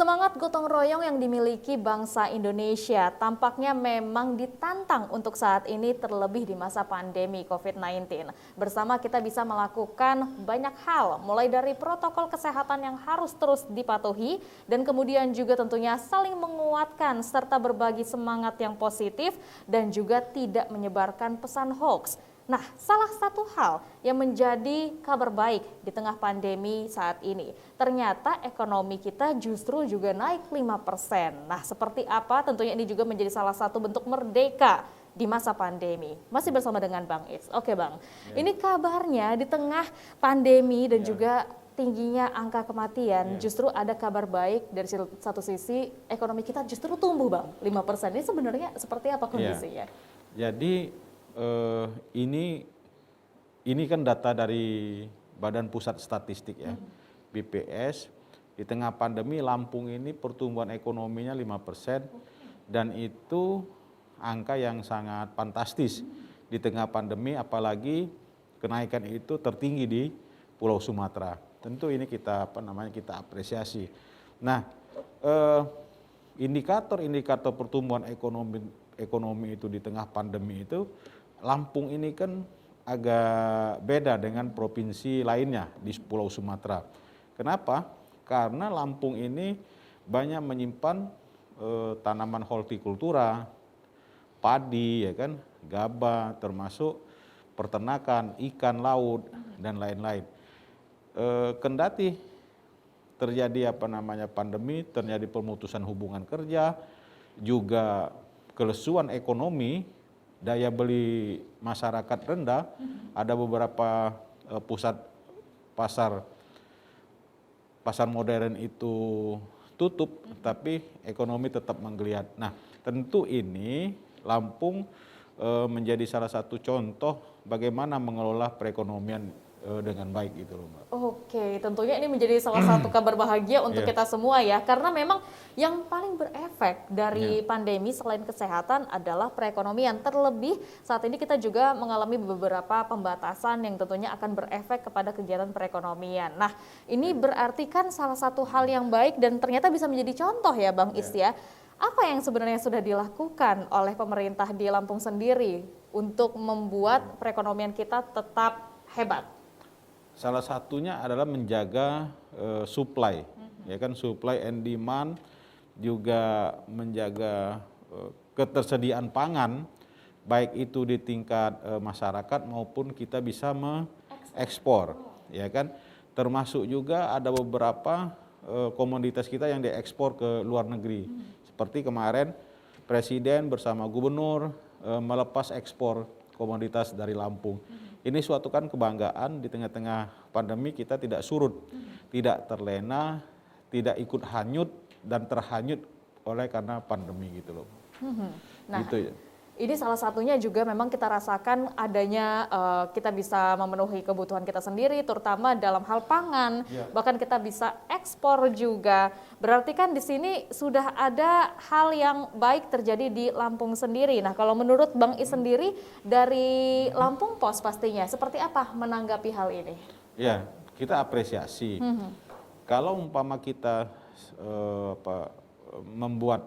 Semangat gotong royong yang dimiliki bangsa Indonesia tampaknya memang ditantang untuk saat ini terlebih di masa pandemi COVID-19. Bersama kita bisa melakukan banyak hal, mulai dari protokol kesehatan yang harus terus dipatuhi dan kemudian juga tentunya saling menguatkan serta berbagi semangat yang positif dan juga tidak menyebarkan pesan hoax. Nah, salah satu hal yang menjadi kabar baik di tengah pandemi saat ini, ternyata ekonomi kita justru juga naik 5%. Nah, seperti apa? Tentunya ini juga menjadi salah satu bentuk merdeka di masa pandemi. Masih bersama dengan Bang Is. Oke Bang, ini kabarnya di tengah pandemi dan juga tingginya angka kematian, justru ada kabar baik dari satu sisi ekonomi kita justru tumbuh Bang, 5%. Ini sebenarnya seperti apa kondisinya? Jadi ini kan data dari Badan Pusat Statistik ya, BPS. Di tengah pandemi Lampung ini pertumbuhan ekonominya 5% dan itu angka yang sangat fantastis di tengah pandemi, apalagi kenaikan itu tertinggi di Pulau Sumatera. Tentu ini kita kita apresiasi. Nah, indikator pertumbuhan ekonomi itu di tengah pandemi itu Lampung ini kan agak beda dengan provinsi lainnya di Pulau Sumatera. Kenapa? Karena Lampung ini banyak menyimpan tanaman hortikultura, padi, ya kan, gabah, termasuk peternakan, ikan laut dan lain-lain. Kendati terjadi pandemi, terjadi pemutusan hubungan kerja, juga kelesuan ekonomi, daya beli masyarakat rendah, ada beberapa pusat pasar modern itu tutup, tapi ekonomi tetap menggeliat. Nah, tentu ini Lampung menjadi salah satu contoh bagaimana mengelola perekonomian dengan baik gitu loh Mbak. Oke, tentunya ini menjadi salah satu kabar bahagia untuk kita semua ya, karena memang yang paling berefek dari pandemi selain kesehatan adalah perekonomian. Terlebih saat ini kita juga mengalami beberapa pembatasan yang tentunya akan berefek kepada kegiatan perekonomian. Nah, ini berarti kan salah satu hal yang baik dan ternyata bisa menjadi contoh ya Bang Is ya. Apa yang sebenarnya sudah dilakukan oleh pemerintah di Lampung sendiri untuk membuat perekonomian kita tetap hebat? Salah satunya adalah menjaga supply, ya kan, supply and demand, juga menjaga ketersediaan pangan, baik itu di tingkat masyarakat maupun kita bisa mengekspor, ya kan. Termasuk juga ada beberapa komoditas kita yang diekspor ke luar negeri. Seperti kemarin Presiden bersama Gubernur melepas ekspor komoditas dari Lampung. Ini suatu kan kebanggaan di tengah-tengah pandemi kita tidak surut, tidak terlena, tidak ikut hanyut dan terhanyut oleh karena pandemi gitu loh. Nah, gitu ya. Ini salah satunya juga memang kita rasakan adanya kita bisa memenuhi kebutuhan kita sendiri, terutama dalam hal pangan, bahkan kita bisa ekspor juga. Berarti kan di sini sudah ada hal yang baik terjadi di Lampung sendiri. Nah, kalau menurut Bang Is sendiri dari Lampung Pos pastinya seperti apa menanggapi hal ini? Ya, kita apresiasi. Kalau umpama kita membuat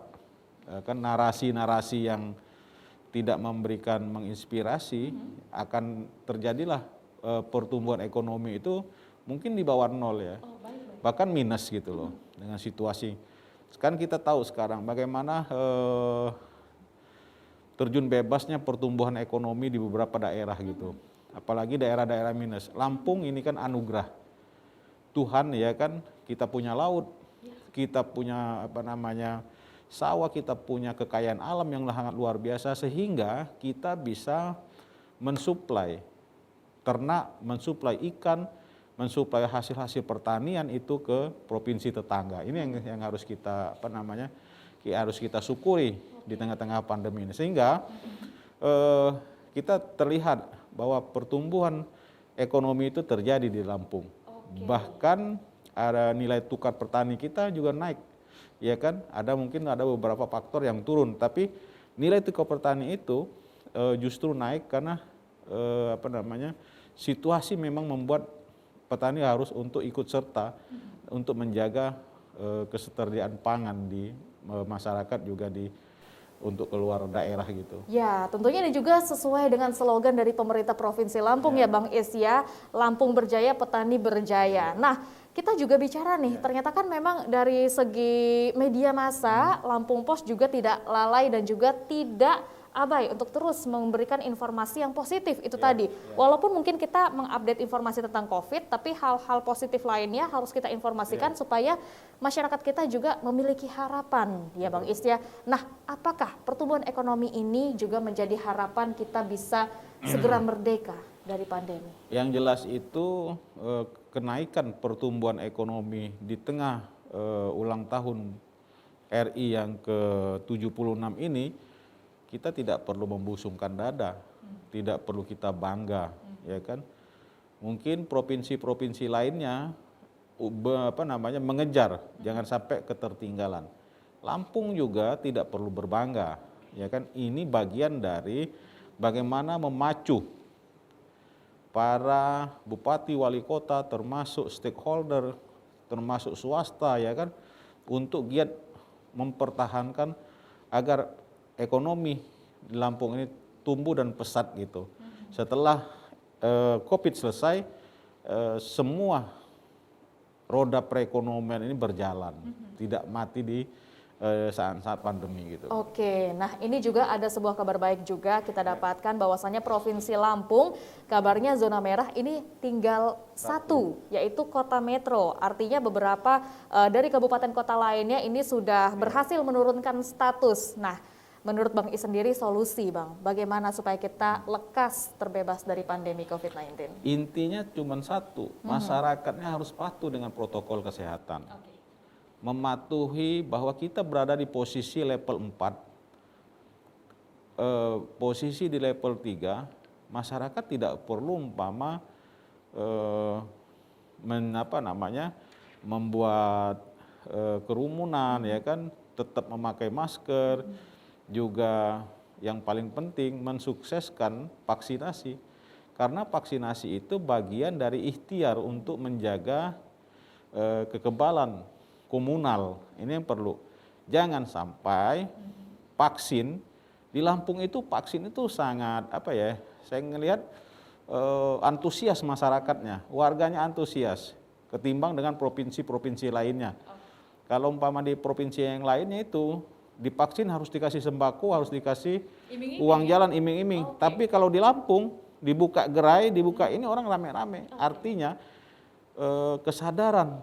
kan narasi-narasi yang tidak memberikan menginspirasi, akan terjadilah pertumbuhan ekonomi itu mungkin di bawah nol ya, bahkan minus gitu loh dengan situasi. Sekarang kita tahu sekarang bagaimana terjun bebasnya pertumbuhan ekonomi di beberapa daerah gitu, apalagi daerah-daerah minus. Lampung ini kan anugerah Tuhan ya kan, kita punya laut, kita punya sawah, kita punya kekayaan alam yang sangat luar biasa sehingga kita bisa mensuplai ternak, mensuplai ikan, mensuplai hasil-hasil pertanian itu ke provinsi tetangga. Ini yang harus kita harus kita syukuri di tengah-tengah pandemi ini, sehingga kita terlihat bahwa pertumbuhan ekonomi itu terjadi di Lampung. Bahkan ada nilai tukar petani kita juga naik. Ya kan, mungkin ada beberapa faktor yang turun, tapi nilai tukar petani itu justru naik karena situasi memang membuat petani harus untuk ikut serta untuk menjaga ketersediaan pangan di masyarakat juga untuk keluar daerah gitu. Ya, tentunya ini juga sesuai dengan slogan dari pemerintah Provinsi Lampung ya Bang Is ya, Lampung berjaya, petani berjaya. Nah, kita juga bicara nih, ternyata kan memang dari segi media massa, Lampung Pos juga tidak lalai dan juga tidak abai untuk terus memberikan informasi yang positif itu tadi. Walaupun mungkin kita mengupdate informasi tentang COVID, tapi hal-hal positif lainnya harus kita informasikan supaya masyarakat kita juga memiliki harapan ya Bang Is ya. Nah, apakah pertumbuhan ekonomi ini juga menjadi harapan kita bisa segera merdeka dari pandemi? Yang jelas itu kenaikan pertumbuhan ekonomi di tengah ulang tahun RI yang ke-76 ini, kita tidak perlu membusungkan dada, tidak perlu kita bangga, ya kan? Mungkin provinsi-provinsi lainnya mengejar, jangan sampai ketertinggalan. Lampung juga tidak perlu berbangga, ya kan? Ini bagian dari bagaimana memacu para bupati, wali kota, termasuk stakeholder, termasuk swasta, ya kan, untuk giat mempertahankan agar ekonomi di Lampung ini tumbuh dan pesat gitu. Setelah COVID selesai, semua roda perekonomian ini berjalan, tidak mati di saat-saat pandemi gitu. Oke, nah ini juga ada sebuah kabar baik juga kita dapatkan bahwasannya Provinsi Lampung kabarnya zona merah ini tinggal satu, yaitu Kota Metro. Artinya beberapa dari kabupaten kota lainnya ini sudah berhasil menurunkan status. Nah, menurut Bang Is sendiri solusi Bang, bagaimana supaya kita lekas terbebas dari pandemi COVID-19? Intinya cuma satu, masyarakatnya harus patuh dengan protokol kesehatan. Mematuhi bahwa kita berada di posisi level 4, posisi di level 3, masyarakat tidak perlu membuat kerumunan, ya kan, tetap memakai masker. Juga yang paling penting mensukseskan vaksinasi, karena vaksinasi itu bagian dari ikhtiar untuk menjaga kekebalan komunal. Ini yang perlu. Jangan sampai vaksin di Lampung itu, vaksin itu sangat saya ngelihat antusias masyarakatnya, warganya antusias ketimbang dengan provinsi-provinsi lainnya. Kalau umpama di provinsi yang lainnya itu divaksin harus dikasih sembako, harus dikasih uang jalan iming-iming. Tapi kalau di Lampung dibuka gerai, dibuka ini orang rame-rame. Artinya kesadaran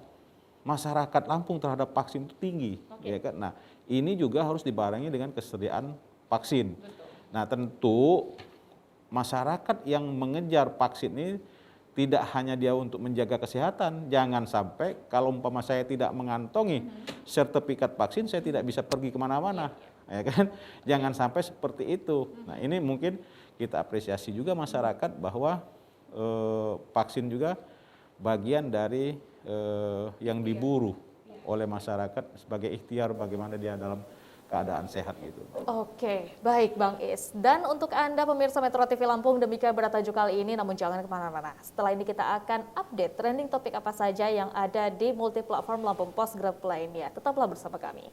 masyarakat Lampung terhadap vaksin itu tinggi, ya kan? Nah, ini juga harus dibarengi dengan kesediaan vaksin. Nah, tentu masyarakat yang mengejar vaksin ini tidak hanya dia untuk menjaga kesehatan, jangan sampai kalau umpama saya tidak mengantongi sertifikat vaksin, saya tidak bisa pergi kemana-mana, ya kan? Jangan sampai seperti itu. Nah, ini mungkin kita apresiasi juga masyarakat bahwa vaksin juga bagian dari yang diburu oleh masyarakat sebagai ikhtiar bagaimana dia dalam keadaan sehat gitu. Oke, baik Bang Is. Dan untuk Anda pemirsa Metro TV Lampung, demikian bertajuk kali ini, namun jangan kemana-mana. Setelah ini kita akan update trending topik apa saja yang ada di multi platform Lampung Pos Group lainnya. Tetaplah bersama kami.